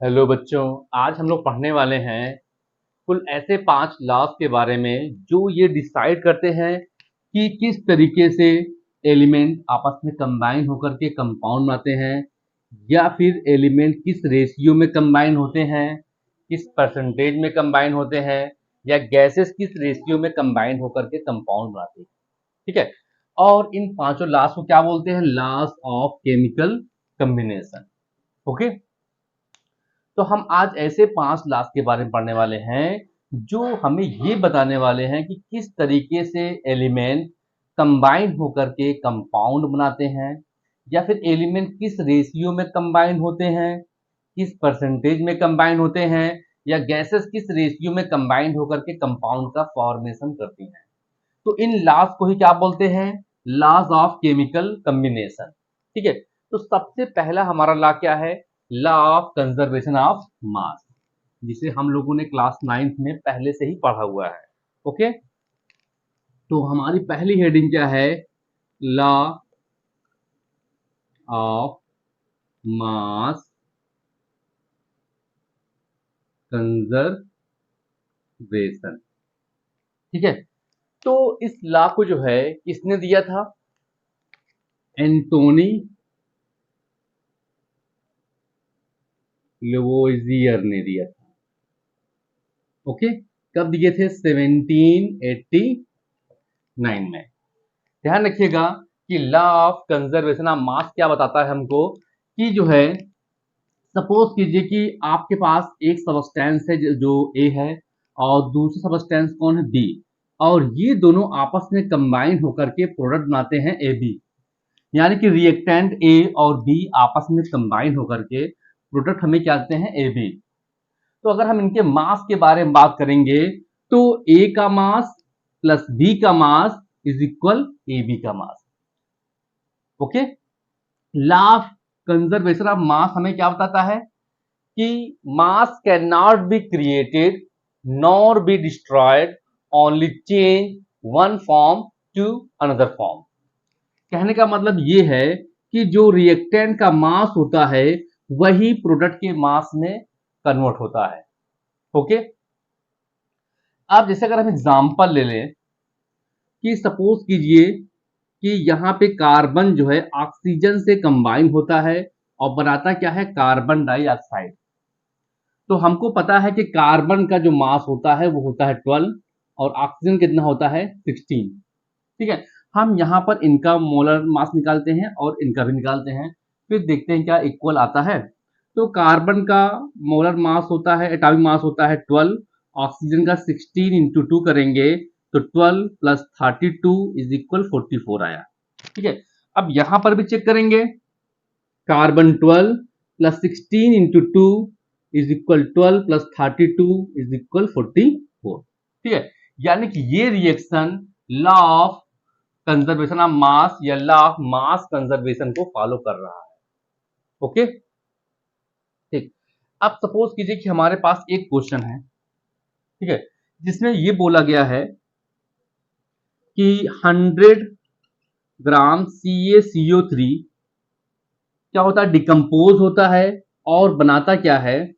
Hello बच्चों, आज हम लोग पढ़ने वाले हैं कुल ऐसे 5 लॉज के बारे में जो ये डिसाइड करते हैं कि किस तरीके से एलिमेंट आपस में कंबाइन होकर के कंपाउंड बनाते हैं या फिर एलिमेंट किस रेशियो में कंबाइन होते हैं, किस परसेंटेज में कंबाइन होते हैं या गैसेस किस रेशियो में कंबाइन होकर के कंपाउंड बनाते हैं। ठीक है। और इन पांचों लॉज को क्या बोलते हैं? Laws of chemical combination. Okay. तो हम आज ऐसे 5 लास्ट के बारे में पढ़ने वाले हैं जो हमें ये बताने वाले हैं कि किस तरीके से एलिमेंट कंबाइन होकर के कंपाउंड बनाते हैं या फिर एलिमेंट किस रेशियो में कंबाइन होते हैं, किस परसेंटेज में कंबाइन होते हैं या गैसेस किस रेशियो में कंबाइन होकर के कंपाउंड का फॉर्मेशन करती हैं। तो इन लॉज को ही क्या बोलते हैं? Laws of chemical combination. ठीक है। तो सबसे पहला हमारा लॉ क्या है? Law of conservation of mass, जिसे हम लोगों ने क्लास 9th में पहले से ही पढ़ा हुआ है। ओके। तो हमारी पहली हेडिंग क्या है? Law of mass conservation. ठीक है। तो इस लॉ को जो है किसने दिया था? एंटोनी लेवोइजियर ने दिया था। ओके। कब दिए थे? 1789 में। ध्यान रखिएगा कि लॉ ऑफ कंजर्वेशन ऑफ मास क्या बताता है हमको कि जो है, सपोज कीजिए कि आपके पास एक सबस्टेंस है जो ए है और दूसरा सबस्टेंस कौन है? बी। और ये दोनों आपस में कंबाइन होकर के प्रोडक्ट बनाते हैं ए बी। यानी कि रिएक्टेंट ए और बी आपस में कंबाइन होकर के प्रोडक्ट हमें क्या देते हैं? A B. तो अगर हम इनके मास के बारे में बात करेंगे तो ए का मास प्लस बी का mass is equal A B का mass. Okay. Law of conservation of mass हमें क्या बताता है कि mass can not be created nor be destroyed, only change one form to another form. कहने का मतलब ये है कि जो रिएक्टेंट का मास होता है वही प्रोडक्ट के मास में कन्वर्ट होता है। ओके। अब जैसे अगर हम एग्जांपल ले लें कि सपोज कीजिए कि यहाँ पे कार्बन जो है ऑक्सीजन से कंबाइन होता है और बनाता क्या है? Carbon dioxide. तो हमको पता है कि कार्बन का जो मास होता है वो होता है 12 और ऑक्सीजन कितना होता है? 16। ठीक है। हम यहाँ पर इनका मोलर मास निकालते हैं और इनका भी निकालते हैं, फिर देखते हैं क्या इक्वल आता है। तो कार्बन का मोलर मास होता है, एटॉमिक मास होता है 12, ऑक्सीजन का 16 इंटू 2 करेंगे तो 12 प्लस 32 इज इक्वल 44 आया। ठीक है। अब यहां पर भी चेक करेंगे, carbon 12 plus 16 into 2 is equal 12 plus 32 is equal 44। ठीक है। यानी कि ये reaction law of conservation of मास या लॉ ऑफ मास कंजर्वेशन को फॉलो कर रहा है। ओके। ठीक। अब सपोज कीजिए कि हमारे पास एक क्वेश्चन है, ठीक है, जिसमें ये बोला गया है कि 100 ग्राम CaCO3 क्या होता है? डिकम्पोज होता है और बनाता क्या है?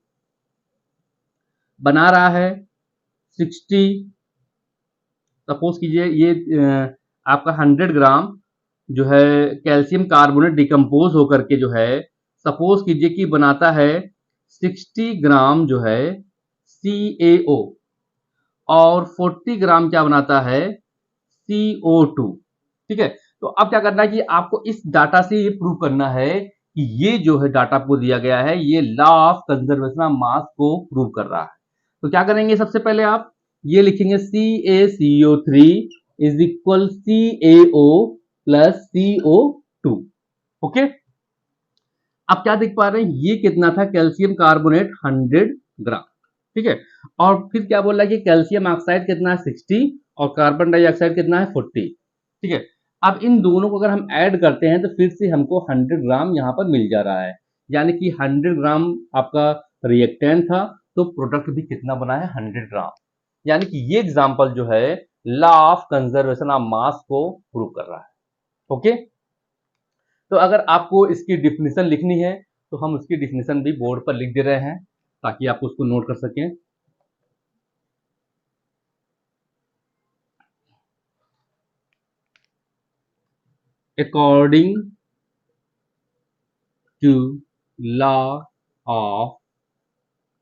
बना रहा है 60। सपोज कीजिए ये आपका 100 ग्राम जो है कैल्शियम कार्बोनेट डिकम्पोज होकर के जो है, सपोज कीजिए कि बनाता है 60 ग्राम जो है CaO और 40 ग्राम क्या बनाता है? CO2। ठीक है। तो अब क्या करना है कि आपको इस डाटा से ये प्रूव करना है कि ये जो है डाटा आपको दिया गया है ये लॉ ऑफ कंजर्वेशन ऑफ मास को प्रूव कर रहा है। तो क्या करेंगे? सबसे पहले आप ये लिखेंगे CaCO3 is equal CaO plus CO2। Okay. अब क्या देख पा रहे हैं? ये कितना था? कैल्शियम कार्बोनेट 100 ग्राम। ठीक है। और फिर क्या बोल रहा है कि कैल्शियम ऑक्साइड कितना है? 60 और कार्बन डाइऑक्साइड कितना है? 40। ठीक है। अब इन दोनों को अगर हम ऐड करते हैं तो फिर से हमको 100 ग्राम यहाँ पर मिल जा रहा है। यानी कि 100 ग्राम आपका रिएक्टेंट था तो प्रोडक्ट भी कितना बना है? 100 ग्राम। यानी कि ये एग्जांपल जो है लॉ ऑफ कंजर्वेशन ऑफ मास को प्रूव कर रहा है। ओके। तो अगर आपको इसकी डिफिनेशन लिखनी है तो हम उसकी डिफिनेशन भी बोर्ड पर लिख दे रहे हैं ताकि आप उसको नोट कर सकें। According to law of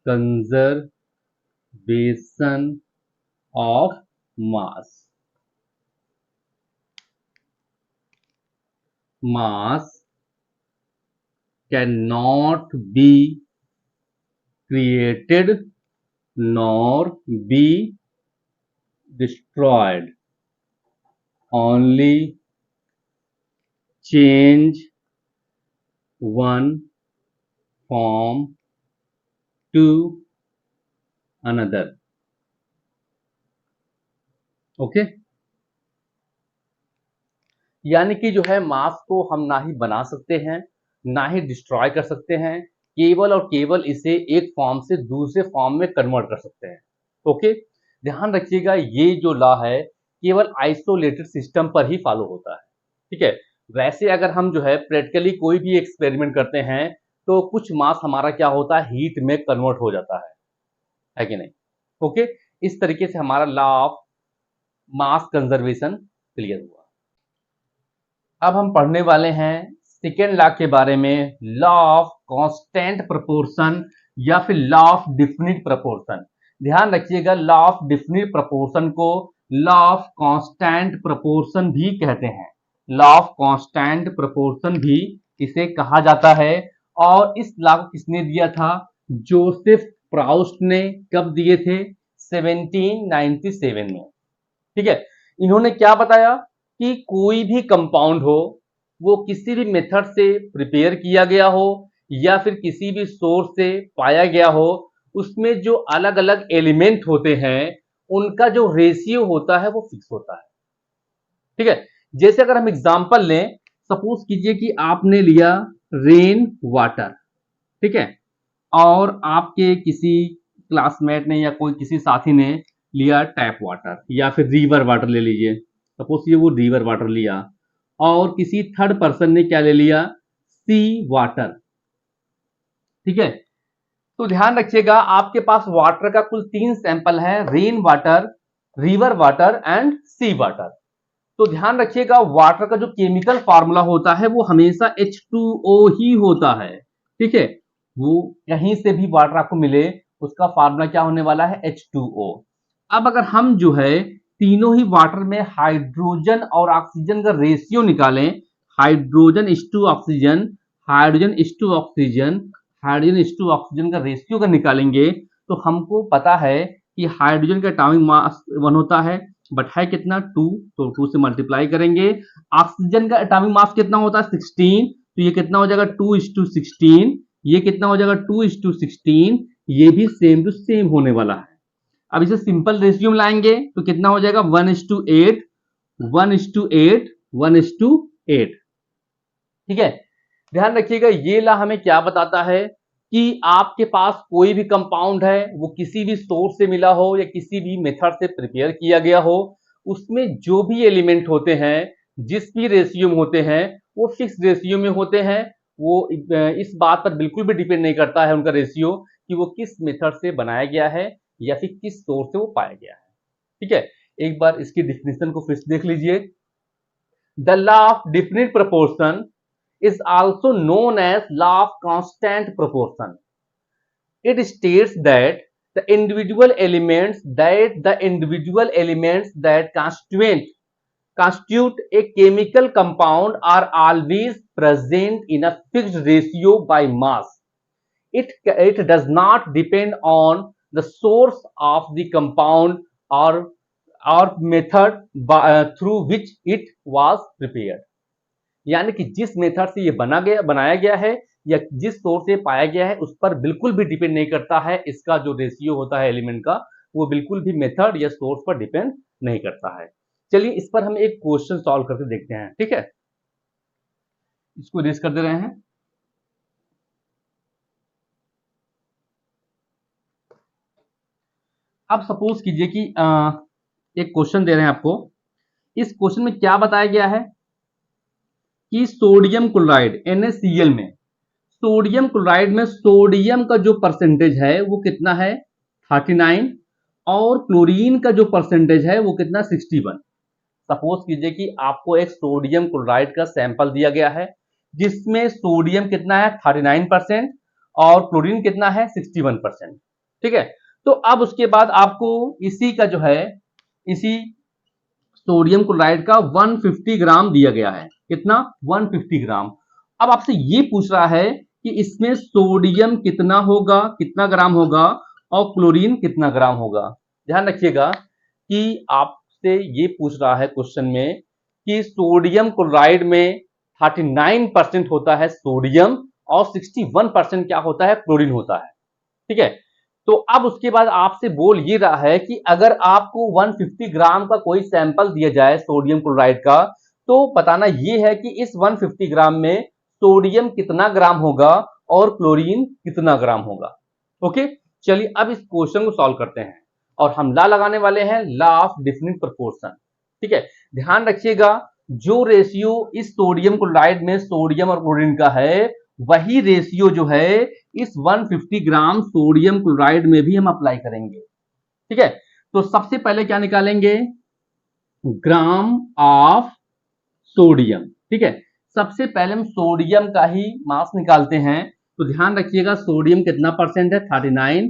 conservation of mass cannot be created nor be destroyed, only change one form to another. Okay यानी कि जो है मास को हम ना ही बना सकते हैं ना ही डिस्ट्रॉय कर सकते हैं, केवल और केवल इसे एक फॉर्म से दूसरे फॉर्म में कन्वर्ट कर सकते हैं। ओके ध्यान रखिएगा ये जो लॉ है केवल आइसोलेटेड सिस्टम पर ही फॉलो होता है। ठीक है, वैसे अगर हम जो है प्रैक्टिकली कोई भी एक्सपेरिमेंट करते हैं तो कुछ मास हमारा क्या होता है हीट में कन्वर्ट हो जाता है कि नहीं। ओके इस तरीके से हमारा law of mass conservation clear हुआ। अब हम पढ़ने वाले हैं सेकेंड लॉ के बारे में, लॉ ऑफ कांस्टेंट प्रोपोर्शन या फिर लॉ ऑफ डिफिनिट प्रोपोर्शन। ध्यान रखिएगा लॉ ऑफ डिफिनिट प्रोपोर्शन को लॉ ऑफ कांस्टेंट प्रोपोर्शन भी कहते हैं। लॉ ऑफ कांस्टेंट प्रोपोर्शन भी इसे कहा जाता है। और इस लॉ को किसने दिया था? जोसेफ प्राउस्ट ने। कब दिए थे? 1797 में। ठीक है, इन्होंने क्या बताया कि कोई भी कंपाउंड हो वो किसी भी मेथड से प्रिपेयर किया गया हो या फिर किसी भी सोर्स से पाया गया हो, उसमें जो अलग अलग एलिमेंट होते हैं उनका जो रेशियो होता है वो फिक्स होता है। ठीक है, जैसे अगर हम एग्जांपल लें, सपोज कीजिए कि आपने लिया रेन वाटर, ठीक है, और आपके किसी क्लासमेट ने या कोई किसी साथी ने लिया टैप वाटर या फिर रिवर वाटर ले लीजिए, सपोज ये वो रिवर वाटर लिया, और किसी थर्ड पर्सन ने क्या ले लिया? सी वाटर। ठीक है, तो ध्यान रखिएगा आपके पास वाटर का कुल 3 सैंपल है, rain water, river water and sea water. तो ध्यान रखिएगा वाटर का जो केमिकल फार्मूला होता है वो हमेशा H2O ही होता है। ठीक है, वो कहीं से भी वाटर आपको मिले उसका फार्मूला क्या होने वाला है? H2O। अब अगर हम जो है तीनों ही वाटर में हाइड्रोजन और ऑक्सीजन का रेशियो निकालें, हाइड्रोजन इस टू ऑक्सीजन, हाइड्रोजन इस टू ऑक्सीजन, हाइड्रोजन इस टू ऑक्सीजन का रेशियो का निकालेंगे तो हमको पता है कि हाइड्रोजन का एटॉमिक मास 1 होता है, बट है कितना? 2, तो 2 से मल्टीप्लाई करेंगे। ऑक्सीजन का एटॉमिक मास कितना होता है? 16, तो ये कितना हो जाएगा? 2:16। ये कितना हो जाएगा? 2:16। ये भी सेम टू सेम होने वाला है। अब इसे सिंपल रेशियो में लाएंगे तो कितना हो जाएगा? 1:8, 1:8, 1:8। ठीक है, ध्यान रखिएगा ये ला हमें क्या बताता है कि आपके पास कोई भी कंपाउंड है वो किसी भी सोर्स से मिला हो या किसी भी मेथड से प्रिपेयर किया गया हो, उसमें जो भी एलिमेंट होते हैं जिस भी रेशियो में होते हैं वो फिक्स रेशियो में होते हैं। वो इस बात पर बिल्कुल भी डिपेंड नहीं करता है उनका रेशियो कि वो किस मेथड से बनाया गया है या फिर किस सोर्स से वो पाया गया है। ठीक है, एक बार इसकी डिफिनेशन को फिर से देख लीजिए। The law of definite proportion is also known as law of constant proportion. It states that the individual elements that constitute a chemical compound are always present in a fixed ratio by mass. It does not depend on the source of the compound or method through which it was prepared. यानी कि जिस method से ये बनाया गया है या जिस सोर्स से पाया गया है उस पर बिल्कुल भी डिपेंड नहीं करता है। इसका जो रेशियो होता है एलिमेंट का वो बिल्कुल भी मेथड या सोर्स पर डिपेंड नहीं करता है। चलिए इस पर हम एक क्वेश्चन सॉल्व करके देखते हैं। ठीक है, इसको रेस कर दे रहे हैं। अब सपोज कीजिए कि एक क्वेश्चन दे रहे हैं आपको। इस क्वेश्चन में क्या बताया गया है कि सोडियम क्लोराइड NaCl में सोडियम क्लोराइड में सोडियम का जो परसेंटेज है वो कितना है 39 और क्लोरीन का जो परसेंटेज है वो कितना 61। सपोज कीजिए कि आपको एक सोडियम क्लोराइड का सैंपल दिया गया है जिसमें सोडियम कितना है 39% और क्लोरीन कितना है 61%। ठीक है, तो अब उसके बाद आपको इसी का जो है इसी सोडियम क्लोराइड का 150 ग्राम दिया गया है। कितना 150 ग्राम। अब आपसे ये पूछ रहा है कि इसमें सोडियम कितना होगा, कितना ग्राम होगा और क्लोरीन कितना ग्राम होगा। ध्यान रखिएगा कि आपसे ये पूछ रहा है क्वेश्चन में कि सोडियम क्लोराइड में 39% होता है सोडियम और 61% क्या होता है क्लोरीन होता है। ठीक है, तो अब उसके बाद आपसे बोल ये रहा है कि अगर आपको 150 ग्राम का कोई सैंपल दिया जाए सोडियम क्लोराइड का तो बताना ये है कि इस 150 ग्राम में सोडियम कितना ग्राम होगा और क्लोरीन कितना ग्राम होगा। ओके, चलिए अब इस क्वेश्चन को सॉल्व करते हैं और हम ला लगाने वाले हैं लॉ ऑफ डेफिनिट प्रोपोर्शन। ठीक है, ध्यान रखिएगा जो रेशियो इस सोडियम क्लोराइड में सोडियम और क्लोरीन का है वही रेशियो जो है इस 150 ग्राम सोडियम क्लोराइड में भी हम अप्लाई करेंगे। ठीक है, तो सबसे पहले क्या निकालेंगे ग्राम ऑफ सोडियम। ठीक है, सबसे पहले हम सोडियम का ही मास निकालते हैं। तो ध्यान रखिएगा सोडियम कितना परसेंट है 39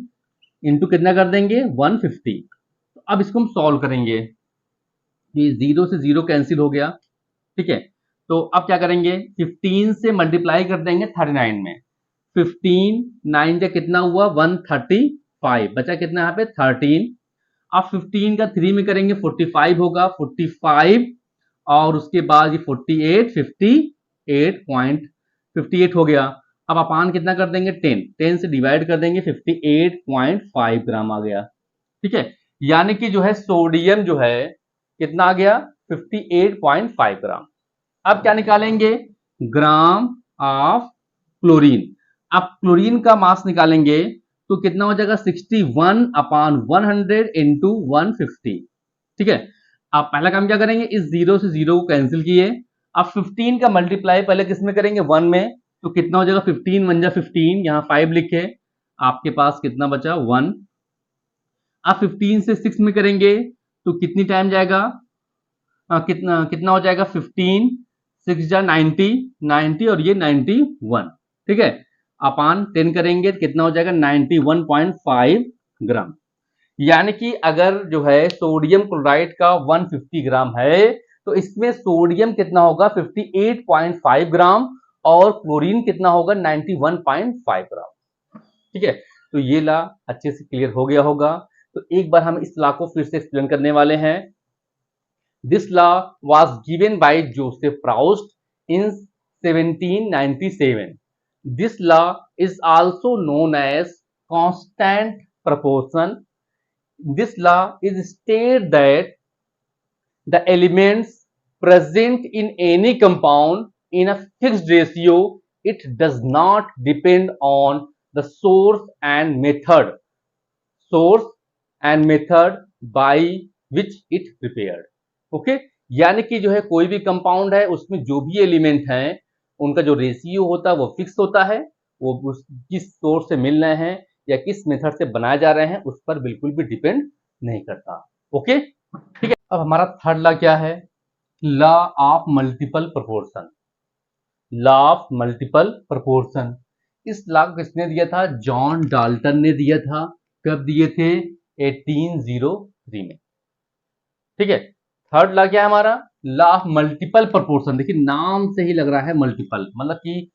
इंटू कितना कर देंगे 150। तो अब इसको हम सॉल्व करेंगे। ये 0 से 0 कैंसिल हो गया। ठीक है, तो अब क्या करेंगे 15 से मल्टीप्लाई कर देंगे 39 में। 15 9 का कितना हुआ 135 बचा कितना यहाँ पे 13। अब 15 का 3 में करेंगे 45 होगा 45 और उसके बाद ये 58 हो गया। अब अपान कितना कर देंगे 10 से डिवाइड कर देंगे 58.5 ग्राम आ गया। ठीक है, यानी कि जो है सोडियम जो है कितना आ गया 58.5 ग्राम। अब क्या निकालेंगे ग्राम ऑफ क्लोरीन। अब क्लोरीन का मास निकालेंगे तो कितना हो जाएगा 61/100 इंटू 150। ठीक है, अब पहला काम क्या करेंगे इस 0 से 0 को कैंसिल किए। अब 15 का मल्टीप्लाई पहले किस में करेंगे 1 में, तो कितना हो जाएगा 15 1 जा 15 यहाँ 5 लिखे आपके पास कितना बचा 1। अब 15 से 6 में करेंगे तो कितनी टाइम जाएगा कितना कितना हो जाएगा 15 6 जा 90 और ये 91। ठीक है, अपान 10 करेंगे तो कितना हो जाएगा 91.5 ग्राम। यानी कि अगर जो है सोडियम क्लोराइड का 150 ग्राम है तो इसमें सोडियम कितना होगा 58.5 ग्राम और क्लोरीन कितना होगा 91.5 ग्राम। ठीक है, तो ये ला अच्छे से क्लियर हो गया होगा। तो एक बार हम इस ला को फिर से एक्सप्लेन करने वाले हैं। This law was given by Joseph Proust in 1797। This law is also known as constant proportion. This law is state that the elements present in any compound in a fixed ratio, it does not depend on the source and method by which it prepared. Okay, यानी कि जो है कोई भी compound है उसमें जो भी एलिमेंट हैं उनका जो रेशियो होता है वो फिक्स होता है, वो किस सोर्स से मिल रहे हैं या किस मेथड से बनाए जा रहे हैं उस पर बिल्कुल भी डिपेंड नहीं करता। ओके, ठीक है, अब हमारा थर्ड लॉ क्या है law of multiple proportion. Law of multiple proportion इस लॉ को किसने दिया था जॉन डाल्टन ने दिया था। कब दिए थे 1803 में। ठीक है, थर्ड लॉ क्या है हमारा लॉ ऑफ मल्टीपल प्रोपोर्शन। देखिए नाम से ही लग रहा है मल्टीपल मतलब कि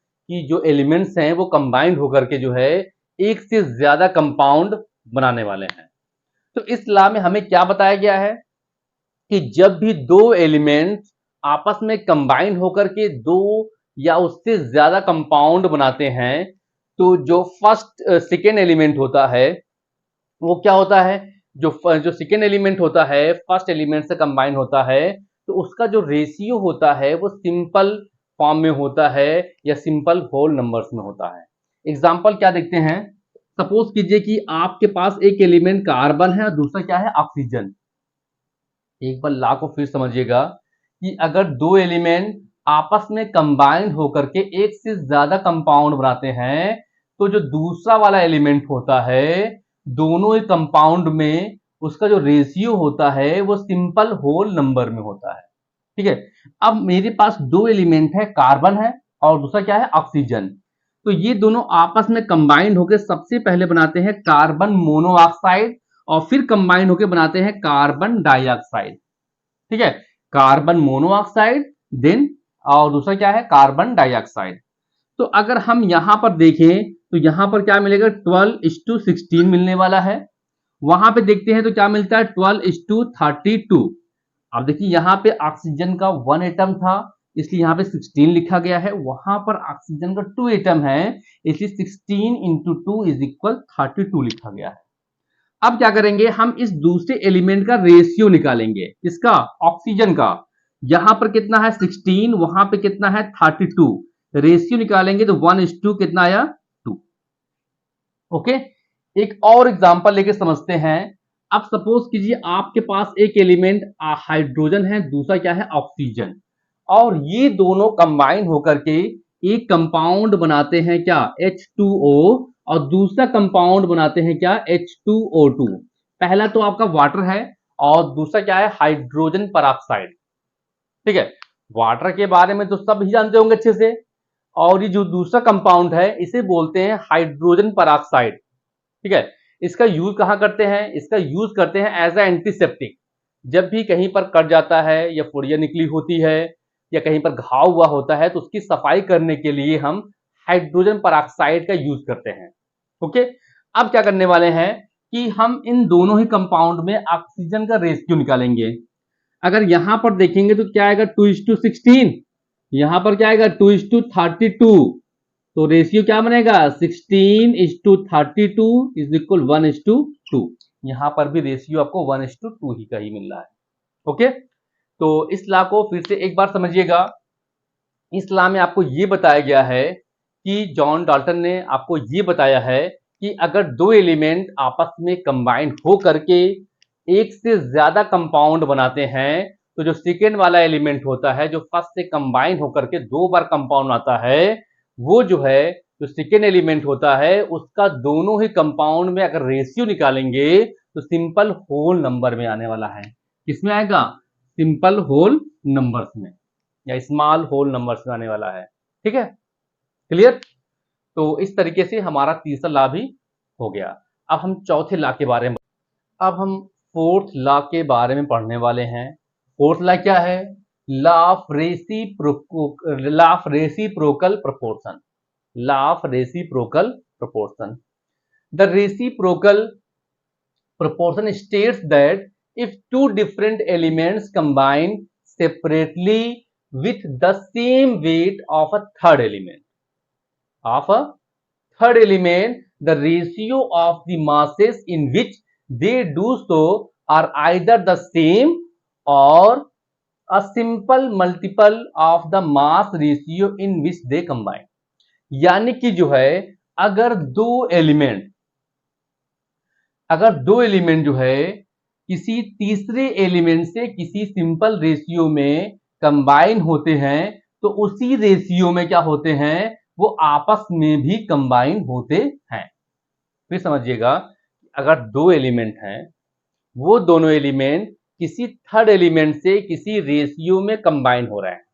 जो एलिमेंट्स हैं वो कंबाइंड होकर के जो है एक से ज्यादा कंपाउंड बनाने वाले हैं। तो इस लॉ में हमें क्या बताया गया है कि जब भी दो एलिमेंट्स आपस में कंबाइंड होकर के दो या उससे ज्यादा कंपाउंड बनाते हैं तो जो फर्स्ट सेकेंड एलिमेंट होता है वो क्या होता है जो सेकेंड एलिमेंट होता है फर्स्ट एलिमेंट से कंबाइन होता है तो उसका जो रेशियो होता है वो सिंपल फॉर्म में होता है या सिंपल होल नंबर्स में होता है। एग्जांपल क्या देखते हैं, सपोज कीजिए कि आपके पास एक एलिमेंट कार्बन है और दूसरा क्या है ऑक्सीजन। एक बार लॉ को फिर समझिएगा कि अगर दो एलिमेंट आपस में कंबाइंड होकर के एक से ज्यादा कंपाउंड बनाते हैं, तो जो दूसरा वाला एलिमेंट होता है, दोनों ही कंपाउंड में उसका जो रेशियो होता है वो सिंपल होल नंबर में होता है। ठीक है। अब मेरे पास दो एलिमेंट है, कार्बन है और दूसरा क्या है, ऑक्सीजन। तो ये दोनों आपस में कंबाइंड होकर सबसे पहले बनाते हैं कार्बन मोनोऑक्साइड और फिर कंबाइंड होकर बनाते हैं कार्बन डाइऑक्साइड। ठीक है, कार्बन मोनोऑक्साइड देन और दूसरा क्या है, कार्बन डाइऑक्साइड। तो अगर हम यहां पर देखें तो यहां पर क्या मिलेगा, 12:16 मिलने वाला है। वहां पे देखते हैं तो क्या मिलता है, 12:32। अब देखिए यहां पे ऑक्सीजन का 1 एटम था इसलिए यहां पे 16 लिखा गया है, वहां पर ऑक्सीजन का 2 एटम है इसलिए 16 इंटू 2 इज इक्वल 32 लिखा गया है। अब क्या करेंगे, हम इस दूसरे एलिमेंट का रेशियो निकालेंगे, इसका, ऑक्सीजन का। यहां पर कितना है 16, वहां पे कितना है 32, रेशियो निकालेंगे तो 1:2 कितना आया, 2। ओके, एक और एग्जांपल लेके समझते हैं। अब सपोज कीजिए आपके पास एक एलिमेंट हाइड्रोजन है, दूसरा क्या है, ऑक्सीजन, और ये दोनों कंबाइन होकर के एक कंपाउंड बनाते हैं क्या, H2O, और दूसरा कंपाउंड बनाते हैं क्या, H2O2। पहला तो आपका वाटर है और दूसरा क्या है, हाइड्रोजन परऑक्साइड। ठीक है, वाटर के बारे में तो सब ही जानते होंगे अच्छे से, और ये जो दूसरा कंपाउंड है इसे बोलते हैं हाइड्रोजन परऑक्साइड। ठीक है, इसका यूज कहां करते हैं, इसका यूज करते हैं एज ए एंटीसेप्टिक। जब भी कहीं पर कट जाता है या फुड़िया निकली होती है या कहीं पर घाव हुआ होता है तो उसकी सफाई करने के लिए हम हाइड्रोजन परऑक्साइड का यूज करते हैं। ओके, अब क्या करने वाले हैं कि हम इन दोनों ही कंपाउंड में ऑक्सीजन का रेशियो निकालेंगे। अगर यहां पर देखेंगे तो क्या आएगा, 2:16, यहां पर क्या आएगा 2:32, तो रेशियो क्या बनेगा, 16:32 इज इक्वल 1:2। यहां पर भी रेशियो आपको 1:2 ही का ही मिल रहा है। ओके, तो इस लॉ को फिर से एक बार समझिएगा। इस लॉ में आपको ये बताया गया है कि जॉन डाल्टन ने आपको ये बताया है कि अगर दो एलिमेंट आपस में कंबाइंड हो करके एक से ज्यादा कंपाउंड बनाते हैं तो जो सेकेंड वाला एलिमेंट होता है, जो फर्स्ट से कंबाइन होकर के दो बार कंपाउंड आता है, वो जो है, जो सेकेंड एलिमेंट होता है उसका दोनों ही कंपाउंड में अगर रेशियो निकालेंगे तो सिंपल होल नंबर में आने वाला है। किसमें आएगा, सिंपल होल नंबर्स में या स्मॉल होल नंबर्स में आने वाला है। ठीक है, क्लियर। तो इस तरीके से हमारा तीसरा लॉ भी हो गया। अब हम चौथे लॉ के बारे में, अब हम फोर्थ लॉ के बारे में पढ़ने वाले हैं। फोर्थ लॉ क्या है, law of reciprocal proportion. Law of reciprocal proportion, the reciprocal proportion states that if two different elements combine separately with the same weight of a third element, the ratio of the masses in which they do so are either the same or a simple multiple of the mass ratio in which they combine। यानी कि जो है, अगर दो element जो है किसी तीसरे एलिमेंट से किसी सिंपल रेशियो में कंबाइन होते हैं तो उसी रेशियो में क्या होते हैं, वो आपस में भी कंबाइन होते हैं। फिर समझिएगा, अगर दो एलिमेंट हैं, वो दोनों एलिमेंट किसी थर्ड एलिमेंट से किसी रेशियो में कंबाइन हो रहे हैं,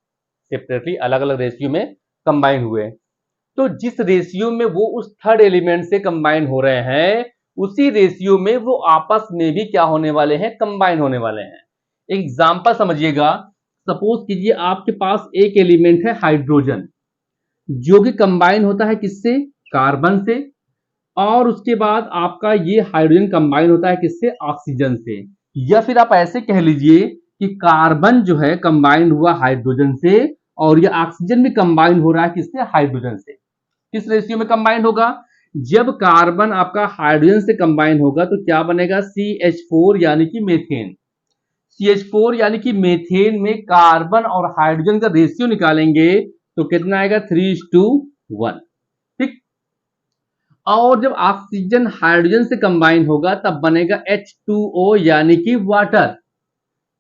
सेपरेटली अलग अलग रेशियो में कंबाइन हुए, तो जिस रेशियो में वो उस थर्ड एलिमेंट से कंबाइन हो रहे हैं उसी रेशियो में वो आपस में भी क्या होने वाले हैं, कंबाइन होने वाले हैं। एग्जांपल समझिएगा, सपोज कीजिए आपके पास एक एलिमेंट है हाइड्रोजन, जो कि कंबाइन होता है किससे, कार्बन से, और उसके बाद आपका ये हाइड्रोजन कंबाइन होता है किससे, ऑक्सीजन से। या फिर आप ऐसे कह लीजिए कि कार्बन जो है कंबाइन हुआ हाइड्रोजन से और ये ऑक्सीजन भी कंबाइन हो रहा है किससे, हाइड्रोजन से। किस रेशियो में कंबाइन होगा, जब कार्बन आपका हाइड्रोजन से कंबाइन होगा तो क्या बनेगा, CH4 यानी कि मीथेन। CH4 यानी कि मीथेन में कार्बन और हाइड्रोजन का रेशियो निकालेंगे तो कितना आएगा, 3:1। ठीक, और जब ऑक्सीजन हाइड्रोजन से कंबाइन होगा तब बनेगा H2O यानी कि वाटर।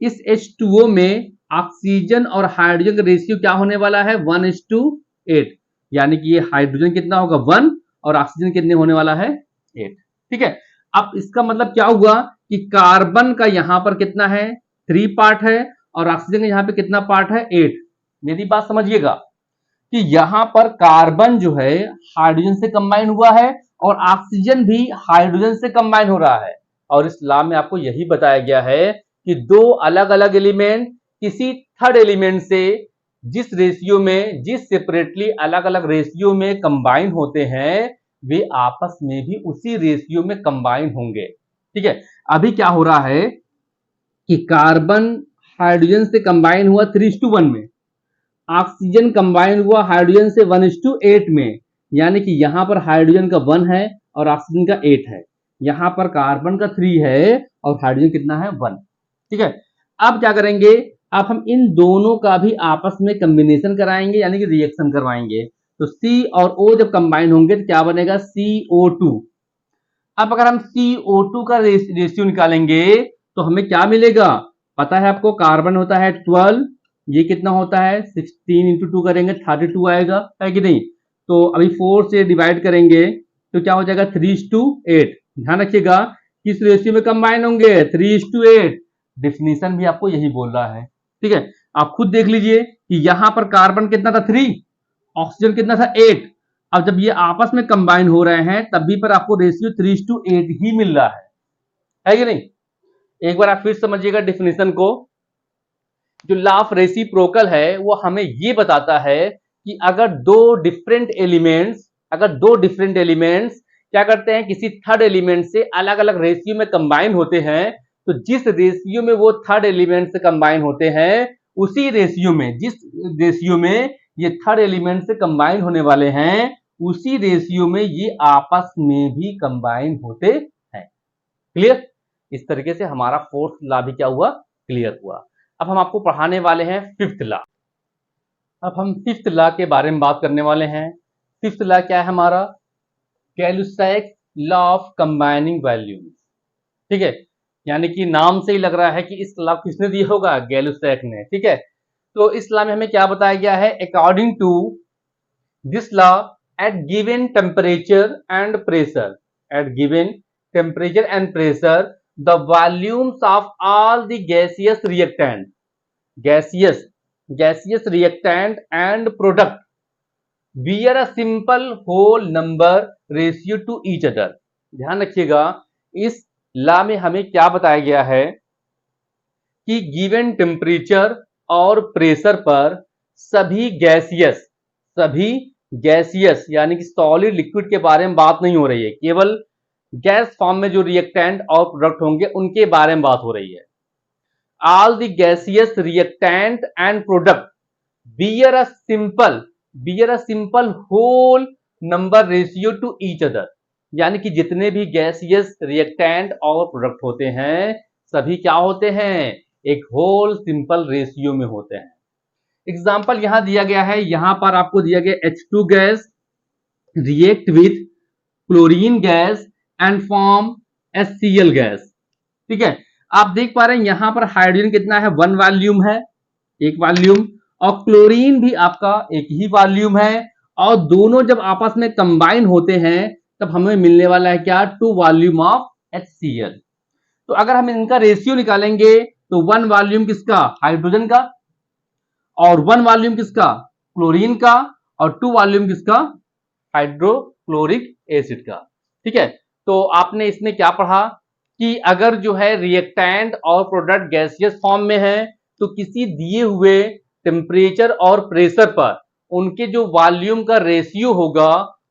इस H2O में ऑक्सीजन और हाइड्रोजन का रेशियो क्या होने वाला है 1:8, यानी कि ये हाइड्रोजन कितना होगा 1 और ऑक्सीजन कितने होने वाला है 8। ठीक है, अब इसका मतलब क्या हुआ कि कार्बन का यहां पर कितना है 3 पार्ट है और ऑक्सीजन का यहां पे कितना पार्ट है 8। मेरी बात समझिएगा कि यहां पर कार्बन जो है हाइड्रोजन से कंबाइन हुआ है और ऑक्सीजन भी हाइड्रोजन से कंबाइन हो रहा है। और इस लॉ में आपको यही बताया गया है कि दो अलग अलग एलिमेंट किसी थर्ड एलिमेंट से जिस रेशियो में, जिस सेपरेटली अलग अलग रेशियो में कंबाइन होते हैं, वे आपस में भी उसी रेशियो में कंबाइन होंगे। ठीक है, अभी क्या हो रहा है कि कार्बन हाइड्रोजन से कंबाइन हुआ 3:1 में, ऑक्सीजन कंबाइन हुआ हाइड्रोजन से 1:8 में, यानी कि यहां पर हाइड्रोजन का 1 है और ऑक्सीजन का 8 है, यहां पर कार्बन का 3 है और हाइड्रोजन कितना है 1। ठीक है, अब क्या करेंगे, अब हम इन दोनों का भी आपस में कॉम्बिनेशन कराएंगे, यानी कि रिएक्शन करवाएंगे। तो C और O जब कंबाइन होंगे तो क्या बनेगा CO2। अब अगर हम CO2 का रेशियो निकालेंगे तो हमें क्या मिलेगा, पता है आपको, कार्बन होता है 12, ये कितना होता है 16 इंटू 2 करेंगे 32 आएगा, है कि नहीं। तो अभी 4 से डिवाइड करेंगे तो क्या हो जाएगा 3:8। ध्यान रखिएगा किस रेशियो में कंबाइन होंगे 3:8। डिफिनीशन भी आपको यही बोल रहा है। ठीक है, आप खुद देख लीजिए कि यहां पर कार्बन कितना था 3, ऑक्सीजन कितना था 8। अब जब ये आपस में कंबाइन हो रहे हैं तब भी पर आपको रेशियो 3:8 ही मिल रहा है कि नहीं। एक बार आप फिर समझिएगा डिफिनीशन को। जो लॉ ऑफ रेसिप्रोकल है वो हमें ये बताता है कि अगर दो डिफरेंट एलिमेंट्स क्या करते हैं, किसी थर्ड एलिमेंट से अलग अलग रेशियो में कंबाइन होते हैं, तो जिस रेशियो में वो थर्ड एलिमेंट से कंबाइन होते हैं, उसी रेशियो में, जिस रेशियो में ये थर्ड एलिमेंट से कंबाइन होने वाले हैं, उसी रेशियो में ये आपस में भी कंबाइन होते हैं। क्लियर। इस तरीके से हमारा फोर्थ लॉ भी क्या हुआ, क्लियर हुआ। अब हम आपको पढ़ाने वाले हैं फिफ्थ लॉ। अब हम फिफ्थ लॉ के बारे में बात करने वाले हैं। फिफ्थ लॉ क्या है हमारा, गैलुसैक्स लॉ ऑफ कंबाइनिंग वॉल्यूम्स। ठीक है, यानी कि नाम से ही लग रहा है कि इस लॉ किसने दिया होगा, गैलुसैक ने। ठीक है, तो इस लॉ में हमें क्या बताया गया है, according to this law at given temperature and pressure, the volumes of all the gaseous reactant and product bear a simple whole number ratio to each other। ध्यान रखिएगा, इस लॉ में हमें क्या बताया गया है कि गिवन टेम्परेचर और प्रेशर पर सभी गैसियस यानी कि सॉलिड लिक्विड के बारे में बात नहीं हो रही है, केवल गैस फॉर्म में जो रिएक्टेंट और प्रोडक्ट होंगे उनके बारे में बात हो रही है। All the gaseous reactant and product bear a simple whole number ratio to each other, यानी कि जितने भी गैसियस रिएक्टेंट और प्रोडक्ट होते हैं सभी क्या होते हैं, एक होल सिंपल रेशियो में होते हैं। एग्जाम्पल यहां दिया गया है, यहां पर आपको दिया गया H2 gas react with chlorine gas and form HCl gas. ठीक है, आप देख पा रहे हैं यहां पर हाइड्रोजन कितना है 1 वॉल्यूम है, एक वॉल्यूम, और क्लोरीन भी आपका एक ही वॉल्यूम है, और दोनों जब आपस में कंबाइन होते हैं तब हमें मिलने वाला है क्या 2 वॉल्यूम ऑफ HCl। तो अगर हम इनका रेशियो निकालेंगे तो 1 वॉल्यूम किसका, हाइड्रोजन का, और 1 वॉल्यूम किसका, क्लोरीन का, और 2 वॉल्यूम किसका, हाइड्रोक्लोरिक एसिड का। ठीक है, तो आपने इसमें क्या पढ़ा कि अगर जो है रिएक्टेंट और प्रोडक्ट गैसियस फॉर्म में है तो किसी दिए हुए टेम्परेचर और प्रेशर पर उनके जो वॉल्यूम का रेशियो होगा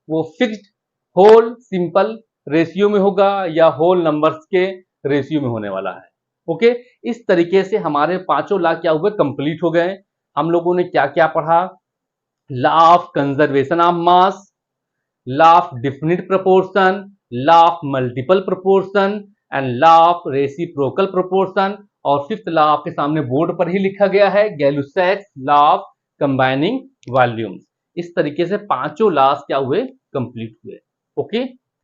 वो फिक्स्ड होल सिंपल रेशियो में होगा या होल नंबर्स के रेशियो में होने वाला है। ओके, इस तरीके से हमारे पांचों लॉ क्या हुए, कंप्लीट हो गए। हम लोगों ने क्या क्या पढ़ा, law of conservation of mass, law of definite proportion, law of multiple proportion and law of reciprocal proportion, और फिफ्थ लॉ आपके सामने बोर्ड पर ही लिखा गया है, गैलुसैक्स लॉ ऑफ कंबाइनिंग वॉल्यूम्स। इस तरीके से पांचों लॉज क्या हुए, कंप्लीट हुए। ओके।